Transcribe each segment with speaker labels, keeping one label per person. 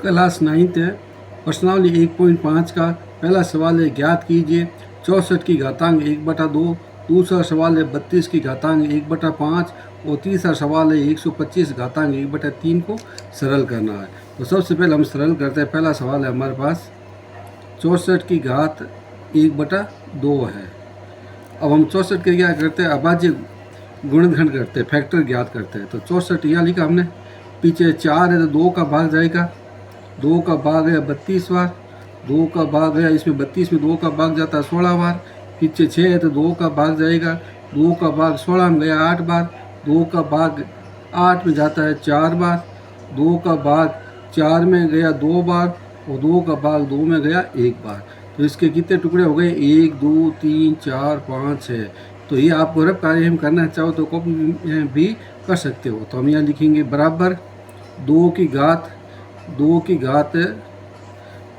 Speaker 1: Class 9th है। प्रश्नावली 1.5 का पहला सवाल है, ज्ञात कीजिए 64 की घातांक 1/2। दूसरा सवाल है 32 की घातांक 1/5 और तीसरा सवाल है 125 घातांक 1/3 को सरल करना है। तो सबसे पहले हम सरल करते हैं। पहला सवाल है हमारे पास 64 की घात 1/2 है। अब हम 64 के क्या करते हैं, अभाज्य गुणनखंड करते हैं, फैक्टर ज्ञात करते हैं। तो 64 यहाँ लिखा हमने, पीछे 4 है तो 2 का भाग जाएगा, 2 का भाग है 32 बार, 2 का भाग है, इसमें 32 में 2 का भाग जाता है 16 बार। पीछे 6 है तो 2 का भाग जाएगा, 2 का भाग 16 में गया 8 बार, 2 का भाग 8 में जाता है 4 बार, 2 का भाग 4 में गया 2 बार और 2 का भाग 2 में गया 1 बार। तो इसके कितने टुकड़े हो गए, 1 2 3 4 5 6। तो ये आप गौरव कार्य हम करना चाहो तो कॉपी में भी कर सकते हो। तो हम यहाँ लिखेंगे बराबर 2 की घात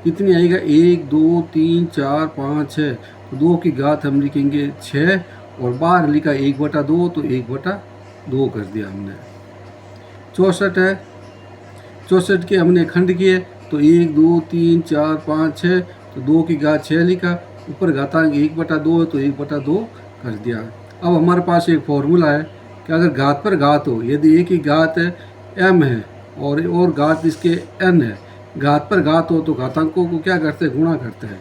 Speaker 1: कितनी आएगा, 1 2 3 4 5 6। तो 2 की घात हम लिखेंगे 6 और बाहर लिखा 1/2, तो 1/2 कर दिया हमने। 64 है, 64 के हमने खंड किए तो 1 2 3 4 5 6। तो 2 की घात 6 लिखा, ऊपर घातांक 1/2 है तो 1/2 कर दिया। अब हमारे पास एक फॉर्मूला है कि अगर घात पर घात हो, यदि एक ही घात m है और घात इसके n है, घात पर घात हो तो घातांकों को क्या करते हैं, गुणा करते हैं।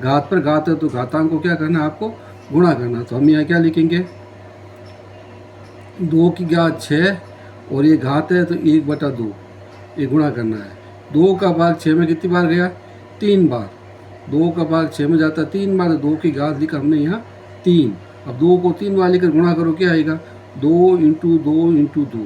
Speaker 1: घात पर घात है तो घातांक को क्या करना है, आपको गुणा करना। तो हम यहाँ क्या लिखेंगे, 2 की घात 6 और ये घात है तो 1/2, ये गुणा करना है। 2 का भाग 6 में कितनी बार गया, 3 बार। 2 का भाग 6 में जाता है 3 बार, तो 2 की घात लिखा हमने यहाँ 3। अब 2 को 3 बार लेकर गुणा करो, क्या आएगा, 2 × 2 × 2।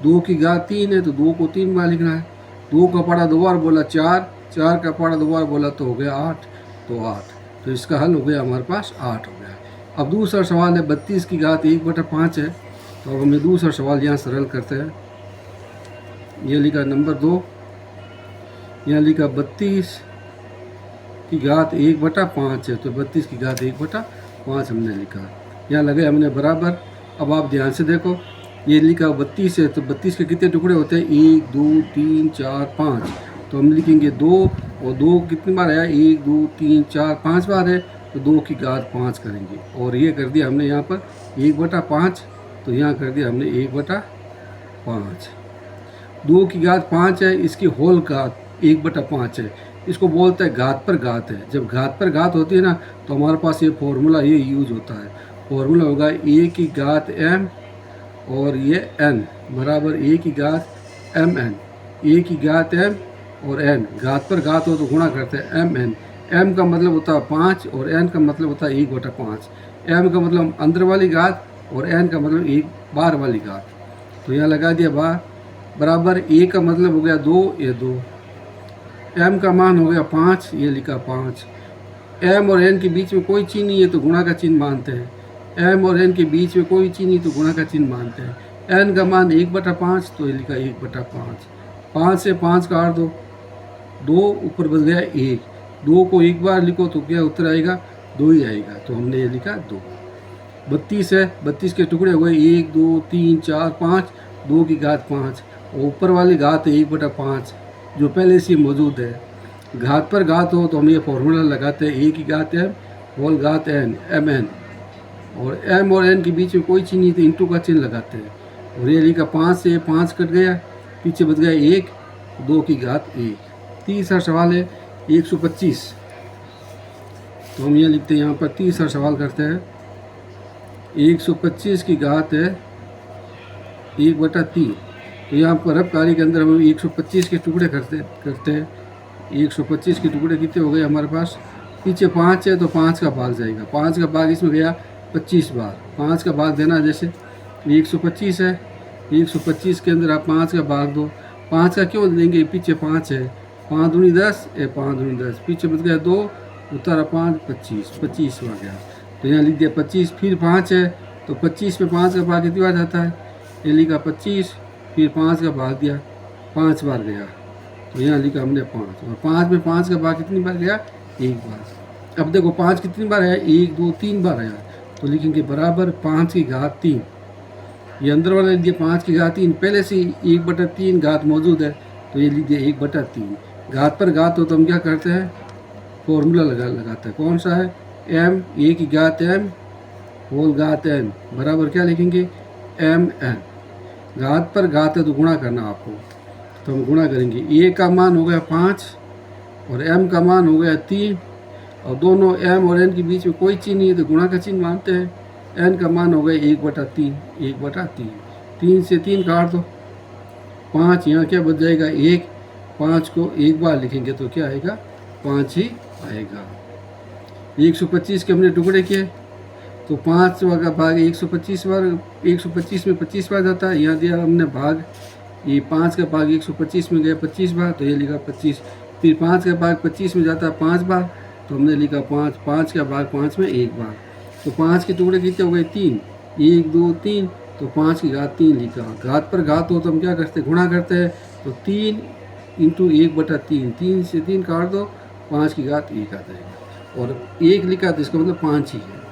Speaker 1: 2 की घात 3 है तो 2 को 3 बार लिखना है। 2 का पढ़ा 2 बार बोला 4, 4 का पढ़ा 2 बार बोला तो हो गया 8, तो 8। तो इसका हल हो गया हमारे पास 8 हो गया। अब दूसरा सवाल है 32 की घात 1/5 है। तो अब हमें दूसरा सवाल यहाँ सरल करते हैं। ये लिखा नंबर 2, यहाँ लिखा 32 की घात 1/5 है। तो 32 की घात 1/5 हमने लिखा, यहाँ लगे हमने बराबर। अब आप ध्यान से देखो, ये लिखा 32 है तो 32 के कितने टुकड़े होते हैं, 1 2 3 4 5। तो हम लिखेंगे 2 और 2 कितनी बार आया, 1 2 3 4 5 बार है तो 2 की घात 5 करेंगे। और ये कर दिया हमने यहाँ पर 1/5, तो यहाँ कर दिया हमने 1/5। 2 की घात 5 है, इसकी होल घात 1/5 है। इसको बोलते हैं घात पर घात है। जब घात पर घात होती है ना तो हमारे पास ये फॉर्मूला ये यूज होता है। फॉर्मूला होगा a की घात m और ये n बराबर a की घात mn। a की घात m और n, घात पर घात हो तो गुणा करते हैं mn। m का मतलब होता है 5 और n का मतलब होता है 1/5। m का मतलब अंदर वाली घात और n का मतलब 1 बाहर वाली घात। तो यहाँ लगा दिया बाहर, बराबर a का मतलब हो गया 2, ये 2, m का मान हो गया 5, ये लिखा 5। m और n के बीच में कोई चीज़ नहीं है तो गुणा का चिन्ह मानते हैं। m और n के बीच में कोई चीज़ नहीं तो गुणा का चिन्ह मानते हैं। n का मान 1/5 तो ये लिखा 1/5। 5 से 5 काट दो, 2 ऊपर बच गया 1। 2 को एक बार लिखो तो क्या उत्तर आएगा, 2 ही आएगा। तो हमने ये लिखा 2। 32 है, 32 के टुकड़े हो गए 1 2 3 4 5, 2 की घात 5 और ऊपर वाली घात है 1/5 जो पहले से मौजूद है। घात पर घात हो तो हम ये फॉर्मूला लगाते हैं, a की घात m होल घात n mn, और m और n के बीच में कोई चीज़ नहीं तो इंटू का चिन्ह लगाते हैं। और ये लिखा 5 से 5 कट गया, पीछे बच गया 1, 2 की घात 1। तीसरा सवाल है 125। तो हम ये लिखते हैं, यहाँ पर तीसरा सवाल करते हैं। 125 की घात है 1/3। तो यहाँ पर रब कार्य के अंदर हम 125 के टुकड़े करते हैं। 125 के टुकड़े कितने हो गए हमारे पास, पीछे 5 है तो 5 का भाग जाएगा, 5 का भाग इसमें गया 25 बार। 5 का भाग देना, जैसे 125 है, 125 के अंदर आप 5 का भाग दो। 5 का क्यों देंगे, पीछे 5 है, 5 दूनी 10, 5 दूनी 10, पीछे बच गया 2, उतारा 5, 25 आ गया। तो यहाँ लिख दिया 25, फिर 5 है तो 25 में 5 का भाग कितनी बार जाता है, ये लिखा 25, फिर 5 का भाग दिया, 5 बार गया। तो यहाँ लिखा हमने 5, और 5 में 5 का भाग कितनी बार गया, 1 बार। अब देखो 5 कितनी बार आया, 1 2 3 बार आया। तो लिखेंगे बराबर 5 की घात 3। ये अंदर वाला लिख दिया 5 की घात 3, पहले से 1/3 घात मौजूद है तो ये लिख दिया 1/3। घात पर घात हो तो हम क्या करते हैं, फॉर्मूला लगाते हैं। कौन सा है, एम, ए की घात एम होल घात एन बराबर क्या लिखेंगे, एम एन। घात पर घात है तो गुणा करना आपको, तो हम गुणा करेंगे। ए का मान हो गया 5 और एम का मान हो गया 3, और दोनों एम और एन के बीच में कोई चिन्ह नहीं है तो गुणा का चिन्ह मानते हैं। एन का मान हो गया 1/3, 1/3। 3 से 3 काट दो, 5 यहाँ क्या बच जाएगा 1, 5 को एक बार लिखेंगे तो क्या आएगा, 5 ही आएगा। 125 के हमने टुकड़े किए तो 5 का भाग 125 बार, 125 में 25 बार जाता है। यहाँ दिया हमने भाग, ये 5 का भाग 125 में गया 25 बार तो ये लिखा 25। फिर 5 का भाग 25 में जाता है 5 बार तो हमने लिखा 5, 5 का भाग 5 में एक बार। तो 5 के टुकड़े कितने हो गए 3, 1 2 3, तो 5 की घात 3 लिखा। घात पर घात हो तो हम क्या करते हैं, गुणा करते हैं। तो 3 इंटू 1/3, 3 से 3 काट दो, 5 की घात 1 आ जाएगा। और 1 लिखा तो इसका मतलब 5 ही है।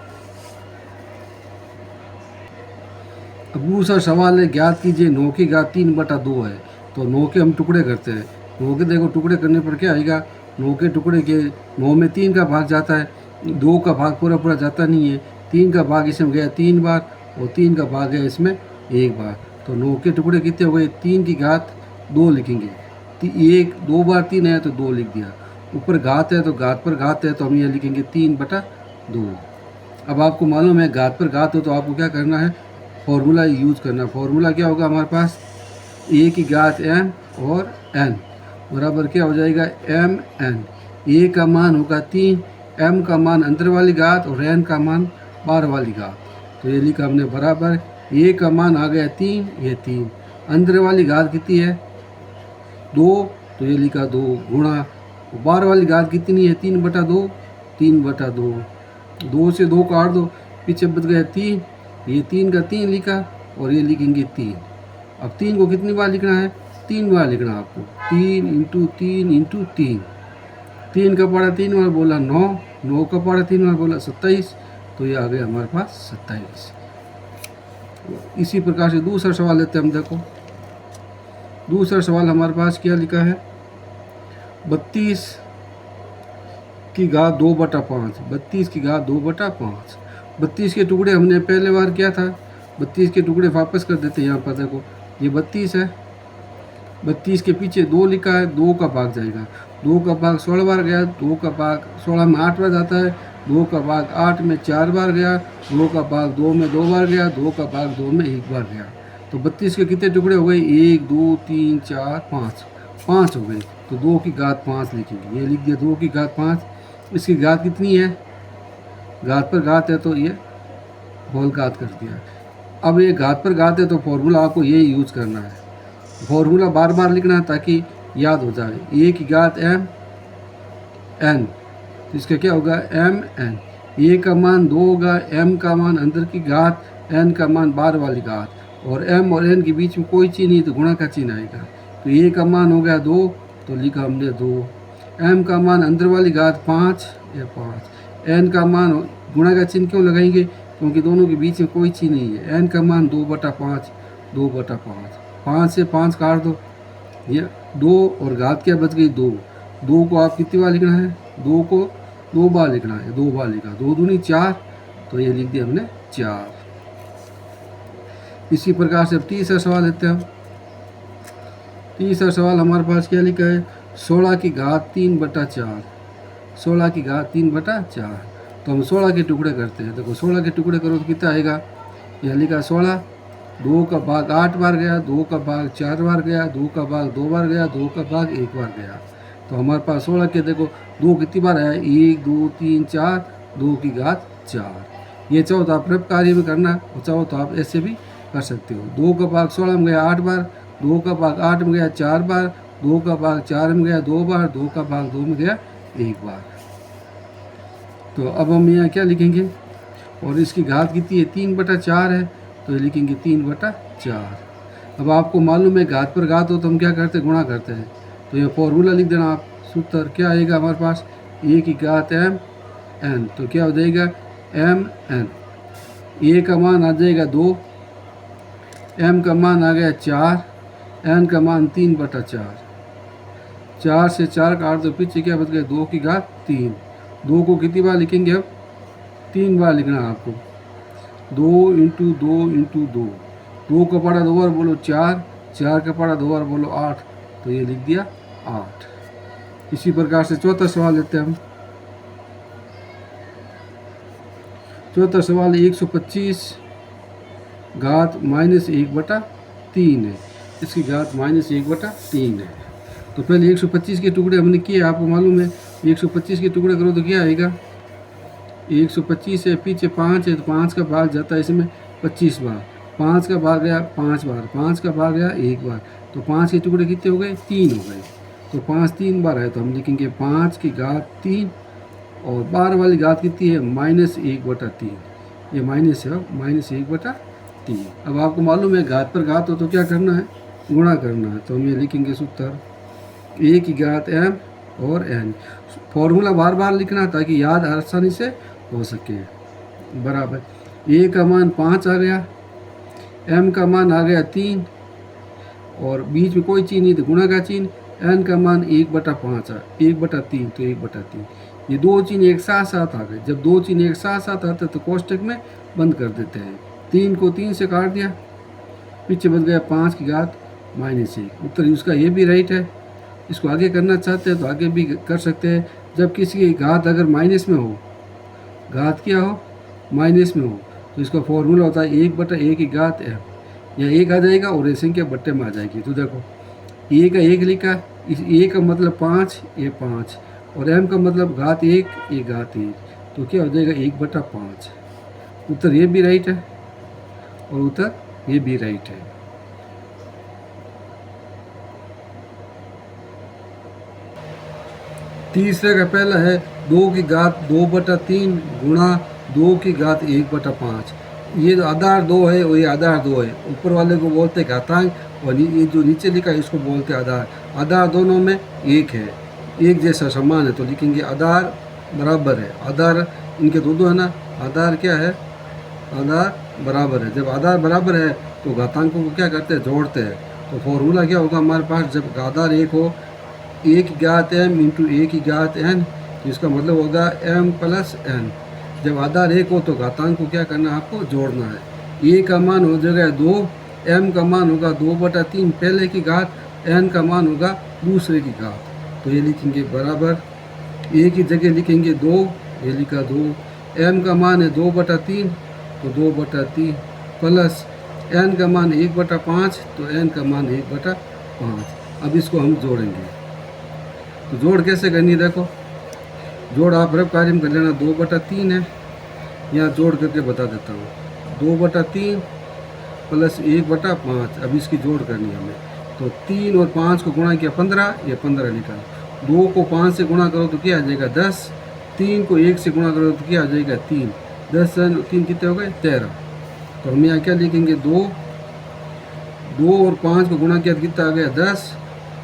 Speaker 1: अब दूसरा सवाल है, ज्ञात कीजिए 9 की घात 3/2 है। तो 9 के हम टुकड़े करते हैं। 9 के देखो टुकड़े करने पर क्या आएगा, 9 के टुकड़े के 9 में 3 का भाग जाता है, 2 का भाग पूरा पूरा जाता नहीं है। 3 का भाग इसमें गया 3 बार और 3 का भाग गया इसमें 1 बार। तो 9 के टुकड़े कितने हो गए, 3 की घात 2 लिखेंगे। 1 2 बार 3 है तो 2 लिख दिया। ऊपर घात है तो घात पर घात है तो हम ये लिखेंगे 3/2। अब आपको मालूम है घात पर घात हो तो आपको क्या करना है, फॉर्मूला यूज़ करना। फॉर्मूला क्या होगा हमारे पास, ए की घात एम और एन बराबर क्या हो जाएगा, एम एन। ए का मान होगा 3, एम का मान अंदर वाली घात और एन का मान बाहर वाली घात। तो ये लिखा हमने बराबर, ए का मान आ गया 3, ये 3, अंदर वाली घात कितनी है 2 तो ये लिखा 2 गुणा, बाहर वाली घात कितनी है 3/2, 3/2। 2 से 2 काट दो, पीछे बच गया 3, ये 3 का 3 लिखा और ये लिखेंगे 3। अब 3 को कितनी बार लिखना है, 3 बार लिखना है आपको। 3 इंटू 3 इंटू 3, 3 का पड़ा 3 बार बोला 9, 9 का पड़ा 3 बार बोला 27, तो ये आ गया हमारे पास 27। इसी प्रकार से दूसरा सवाल लेते हैं हम। देखो दूसरा सवाल हमारे पास क्या लिखा है, 32 की घात 2/5, 32 की घात 2/5। 32 के टुकड़े हमने पहले बार किया था, 32 के टुकड़े वापस कर देते हैं। यहाँ पर देखो ये 32 है, 32 के पीछे 2 लिखा है, 2 का भाग जाएगा, 2 का भाग 16 बार गया, 2 का भाग 16 में 8 बार जाता है, 2 का भाग 8 में 4 बार गया, 2 का भाग 2 में 2 बार गया, 2 का भाग 2 में 1 बार गया। तो 32 के कितने टुकड़े हो गए, 1 2 3 4 5, 5 हो गए। तो 2 की घात 5 लिखेंगे, ये लिख दिया 2 की घात 5। इसकी घात कितनी है, घात पर घात है तो ये होल घात कर दिया। अब ये घात पर घात है तो फॉर्मूला आपको ये यूज़ करना है, फॉर्मूला बार बार लिखना है ताकि याद हो जाए। ए की घात एम एन, तो इसका क्या होगा एम एन। ए का मान 2 होगा, एम का मान अंदर की घात, एन का मान बाहर वाली घात, और एम और एन के बीच में कोई चिन्ह नहीं तो गुणा का चिन्ह आएगा। तो ए का मान हो गया 2 तो लिखा हमने 2, एम का मान अंदर वाली घात 5, ये 5, एन का मान गुणा का चिन्ह क्यों लगाएंगे, क्योंकि दोनों के बीच में कोई चिन्ह नहीं है। एन का मान 2/5, 2/5, 5 से 5 काट दो, ये 2 और घात क्या बच गई 2। 2 को आप कितनी बार लिखना है, 2 को 2 बार लिखना है, 2 बार लिखा, 2 दूनी 4, तो ये लिख दिया हमने 4। इसी प्रकार से अब तीसरा सवाल लेते हैं हम। तीसरा सवाल हमारे पास क्या लिखा है, 16 की घात 3/4, 16 की घात 3/4। तो हम 16 के टुकड़े करते हैं। देखो 16 के टुकड़े करो तो कितना आएगा, यह लिखा 16, 2 का भाग 8 बार गया, 2 का भाग 4 बार गया, 2 का भाग 2 बार गया, 2 का भाग 1 बार गया। तो हमारे पास 16 के देखो 2 कितनी बार है, 1 2 3 4, 2 की घात 4। ये चाहो तो आप रब कार्य में करना और चाहो तो आप ऐसे भी कर सकते हो। 2 का भाग 16 में गया 8 बार, 2 का भाग 8 में गया 4 बार, 2 का भाग 4 में गया 2 बार, 2 का भाग 2 में गया 1 बार। तो अब हम यहाँ क्या लिखेंगे, और इसकी घात कितनी है 3/4 है तो ये लिखेंगे 3/4। अब आपको मालूम है घात पर घात हो तो हम क्या करते हैं, गुणा करते हैं। तो ये फॉर्मूला लिख देना आप, सूत्र क्या आएगा हमारे पास, ए की घात एम एन, तो क्या हो जाएगा एम एन। ए का मान आ जाएगा 2, एम का मान आ गया 4, एन का मान 3/4। 4 से 4 काट दो, पीछे क्या बच गया 2 की घात 3। 2 को कितनी बार लिखेंगे अब? 3 बार लिखना है आपको। 2 इंटू 2 इंटू 2, 2 का पढ़ा 2 बार बोलो 4, 4 का पढ़ा 2 बार बोलो 8, तो ये लिख दिया 8। इसी प्रकार से चौथा सवाल लेते हैं हम। चौथा सवाल 125 घात -1/3 है। इसकी घात -1/3 है। तो पहले 125 के टुकड़े हमने किए, आपको मालूम है 125 के टुकड़े करो तो क्या आएगा? 125 है, पीछे 5 है तो 5 का भाग जाता है इसमें 25 बार, 5 का भाग गया 5 बार, 5 का भाग गया 1 बार, तो 5 के टुकड़े कितने हो गए? 3 हो गए। तो 5 3 बार है तो हम लिखेंगे 5 की घात 3, और बार वाली घात कितनी है? -1/3। ये माइनस है, -1/3। अब आपको मालूम है घात पर घात हो तो क्या करना है? गुणा करना है। तो हम ये लिखेंगे सूत्र a की घात m और n। फॉर्मूला बार बार लिखना ताकि याद आसानी से हो सके। बराबर a का मान 5 आ गया, m का मान आ गया 3, और बीच में कोई चीज़ नहीं तो गुणा का चिन्ह, n का मान 1/5 है, 1/3 तो 1/3। ये दो चिन्ह एक साथ साथ आ गए। जब दो चिन्ह एक साथ साथ आते तो कोष्टक में बंद कर देते हैं। 3 को 3 से काट दिया, पीछे बच गया 5 की घात -1। उत्तर उसका ये भी राइट है। इसको आगे करना चाहते हैं तो आगे भी कर सकते हैं। जब किसी की घात अगर माइनस में हो, घात क्या हो? माइनस में हो, तो इसका फॉर्मूला होता है 1/a की घात m। या 1 आ जाएगा और ये संख्या बट्टे में आ जाएगी। तो देखो a का 1 लिखा, इस a का मतलब 5, ये 5, और m का मतलब घात 1, ये घात 1, तो क्या हो जाएगा 1/5। उत्तर ये भी राइट है और उत्तर ये भी राइट है। तीसरे का पहला है 2 की घात 2/3 गुणा 2 की घात 1/5। ये जो आधार 2 है और ये आधार 2 है, ऊपर वाले को बोलते हैं घातांक, और ये जो नीचे लिखा है इसको बोलते हैं आधार। आधार दोनों में एक है, एक जैसा समान है, तो लिखेंगे आधार बराबर है। आधार इनके दो है ना, आधार क्या है? आधार बराबर है। जब आधार बराबर है तो घातांकों को क्या करते हैं? जोड़ते हैं। तो फॉर्मूला क्या होगा हमारे पास? जब आधार 1 हो, a की घात m इंटू a की घात n, तो इसका मतलब होगा m प्लस n। जब आधार 1 हो तो घातांक को क्या करना है? आपको जोड़ना है। a का मान हो जाएगा 2, m का मान होगा 2/3 पहले की घात, n का मान होगा दूसरे की घात। तो ये लिखेंगे बराबर, a की जगह लिखेंगे 2, ये लिखा 2, m का मान है 2/3 तो 2/3, प्लस n का मान 1/5 तो n का मान 1/5। अब इसको हम जोड़ेंगे। तो जोड़ कैसे करनी है? देखो जोड़ आप रब कार्य में कर लेना। 2/3 है, यहाँ जोड़ करके बता देता हूँ। 2/3 प्लस 1/5। अब इसकी जोड़ करनी है हमें। तो 3 और 5 को गुणा किया 15, ये 15 निकाल। 2 को 5 से गुणा करो तो क्या आ जाएगा? 10। 3 को 1 से गुणा करो तो क्या आ जाएगा? 3। 10 और 3 कितने हो गए? 13। तो हम यहाँ क्या लिखेंगे? 2 और 5 को गुणा किया तो कितना आ गया? 10।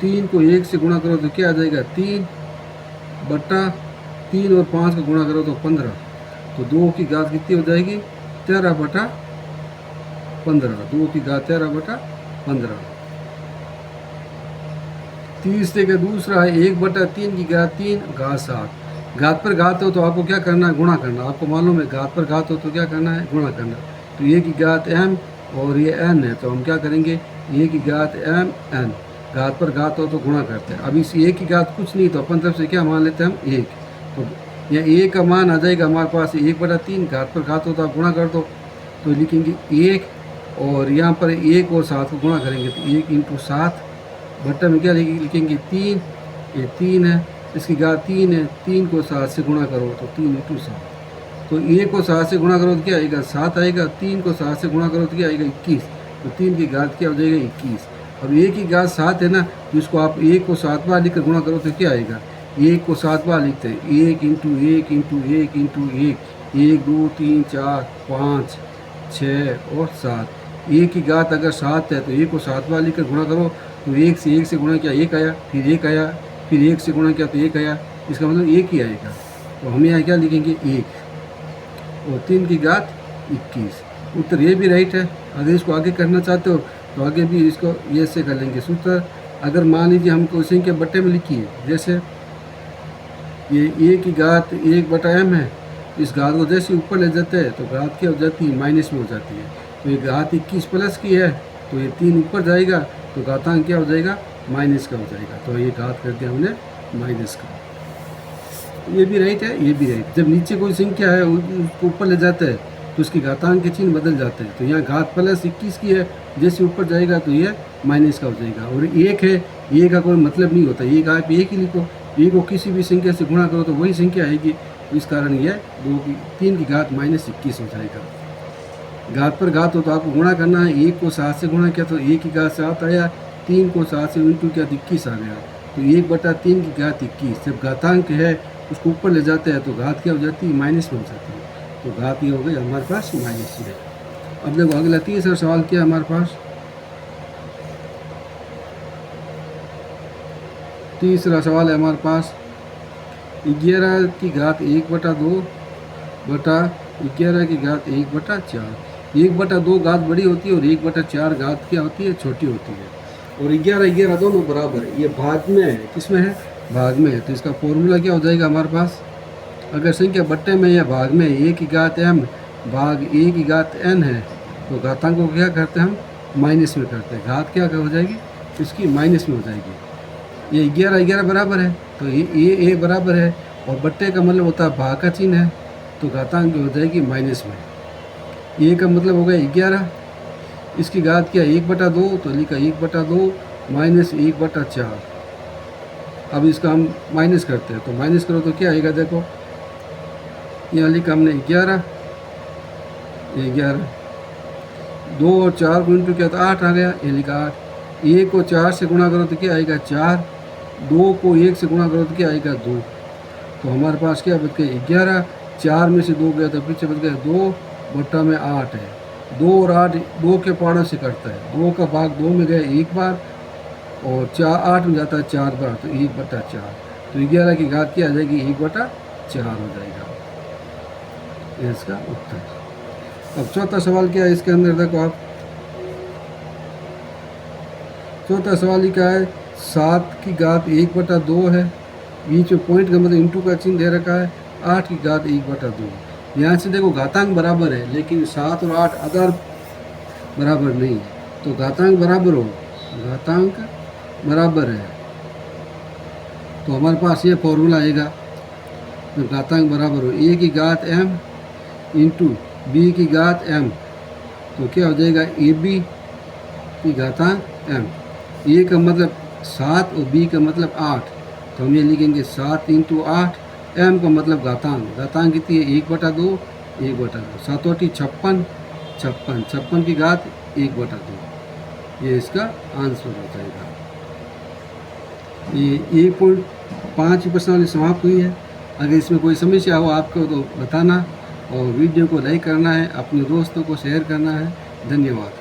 Speaker 1: 3 को 1 से गुणा करो तो क्या आ जाएगा? 3 और 5 को गुणा करो तो 15। तो 2 की घात कितनी हो जाएगी? 13/15। 2 की घात 13/15। तीसरे का दूसरा है 1/3 की घात 3 घात 7। घात पर घात हो तो आपको क्या करना है? गुणा करना। आपको मालूम है घात पर घात हो तो क्या करना है? गुणा करना। तो a की घात m और ये n है, तो हम क्या करेंगे? a की घात m n। घात पर घात हो तो गुणा करते हैं। अब इस a की घात कुछ नहीं तो अपन तरफ से क्या मान लेते हैं? हम 1। तो यह a का मान आ जाएगा हमारे पास 1/3। घात पर घात हो तो आप गुणा कर दो, तो लिखेंगे 1, और यहाँ पर 1 और 7 को गुणा करेंगे तो 1 इंटू 7 बट्टे में क्या लिखेंगे? 3। ये 3 है, इसकी घात 3 है, 3 को 7 से गुणा करो तो 3 इंटू 7। तो 1 को 7 से गुणा करो तो क्या आएगा? 7 आएगा। 3 को 7 से गुणा करो तो क्या आएगा? 21। तो 3 की घात क्या हो जाएगा? 21। अब 1 की घात 7 है ना, जिसको आप 1 को 7 बार लिखकर गुणा करो तो क्या आएगा? 1 को 7 बार लिखते हैं, 1 इंटू 1 इंटू 1 इंटू 1, 1 2 3 4 5 6 और 7। 1 की घात अगर 7 है तो 1 को 7 बार लिखकर गुणा करो, तो 1 से गुणा किया 1 आया, फिर 1 आया, फिर 1 से गुणा किया तो 1 आया, इसका मतलब 1 ही आएगा। तो हम यहाँ क्या लिखेंगे? 1 और 3 की घात 21। उत्तर ये भी राइट है। अगर इसको आगे करना चाहते हो तो आगे भी इसको ये से कर लेंगे। सूत्र अगर मान लीजिए हम कोई संख्या बट्टे में लिखी है, जैसे ये ए की घात 1/m है, इस घात को जैसे ऊपर ले जाते हैं तो घात क्या हो जाती है, माइनस में हो जाती है। तो ये घात 21 प्लस की है तो ये 3 ऊपर जाएगा तो घातांक क्या हो जाएगा, माइनस का हो जाएगा। तो ये घात कर दिया हमने माइनस का। ये भी राइट है, ये भी राइट। जब नीचे कोई संख्या है उसको ऊपर ले जाते हैं तो उसकी घातांक के चिन्ह बदल जाते हैं। तो यहाँ घात प्लस 21 की है, जैसे ऊपर जाएगा तो ये माइनस का हो जाएगा। और एक है, ये का कोई मतलब नहीं होता, ये आप एक ही लिखो, ये को किसी भी संख्या से गुणा करो तो वही संख्या आएगी। इस कारण यह 3 की घात -21 हो जाएगा। घात पर घात हो तो आपको गुणा करना है। 1 को 7 से गुणा किया तो 1 की घात 7 आया, 3 को 7 से इंटू किया तो 21 आ गया। तो 1/3 की घात 21। जब घातांक है उसको ऊपर ले जाते हैं तो घात क्या हो जाती है, माइनस में हो जाती है। तो घात ये हो गई हमारे पास माइनस है। अब देखो अगला तीसरा सवाल क्या है हमारे पास। तीसरा सवाल है हमारे पास 11 की घात 1/2 बटा 11 की घात 1/4। 1/2 घात बड़ी होती है और 1/4 घात क्या होती है, छोटी होती है। और 11 दोनों बराबर है। ये भाग में है, किसमें है, भाग में है। तो इसका फॉर्मूला क्या हो जाएगा हमारे पास, अगर संख्या बट्टे में या भाग में a की घात m भाग a की घात n है तो घातांक को क्या करते हैं हम, माइनस में करते हैं। घात क्या हो जाएगी, इसकी माइनस में हो जाएगी। ये 11 बराबर है तो ये a बराबर है और बट्टे का मतलब होता है भाग का चिन्ह है, तो घातांक हो जाएगी माइनस में। a का मतलब हो गया 11, इसकी घात क्या 1/2 तो लिखा 1/2 माइनस 1/4। अब इसका हम माइनस करते हैं तो माइनस करो तो क्या आएगा, देखो यहाँ लिखा हमने 11, 2 और 4 को इंटू किया तो 8 आ गया, ये लिखा 8। 1 को 4 से गुणा करो तो क्या आएगा 4, 2 को 1 से गुणा करो तो क्या आएगा 2। तो हमारे पास क्या बच गया 11, 4 में से 2 गया तो पीछे बच गया 2/8 है। 2 और 8 2 के पाड़ों से करता है, 2 का भाग 2 में गया 1 बार और 8 में जाता है 4 बार, तो 1/4। तो 11 की घात क्या आ जाएगी, 1/4 हो जाएगा। ये इसका उत्तर। अब चौथा सवाल क्या है इसके अंदर, देखो आप चौथा सवाल ही क्या है, 7 की घात 1/2 है, बीच में पॉइंट का मतलब इंटू का चिन्ह दे रखा है। 8 की घात 1/2, यहाँ से देखो घातांक बराबर है लेकिन 7 और 8 आधार बराबर नहीं है, तो घातांक बराबर हो, घातांक बराबर है तो हमारे पास ये फॉर्मूला आएगा। तो घातांक बराबर हो a की घात m इंटू b की घात m, तो क्या हो जाएगा ab की घातांक m। a का मतलब 7 और b का मतलब 8, तो हम ये लिखेंगे 7 इंटू 8, m का मतलब घातांक, घातांक कितनी है 1/2, 1/2, 7 और 56, 56 की घात 1/2। ये इसका आंसर हो जाएगा। ये 1.5 की प्रश्नावली समाप्त हुई है। अगर इसमें कोई समस्या हो आपको तो बताना और वीडियो को लाइक करना है, अपने दोस्तों को शेयर करना है। धन्यवाद।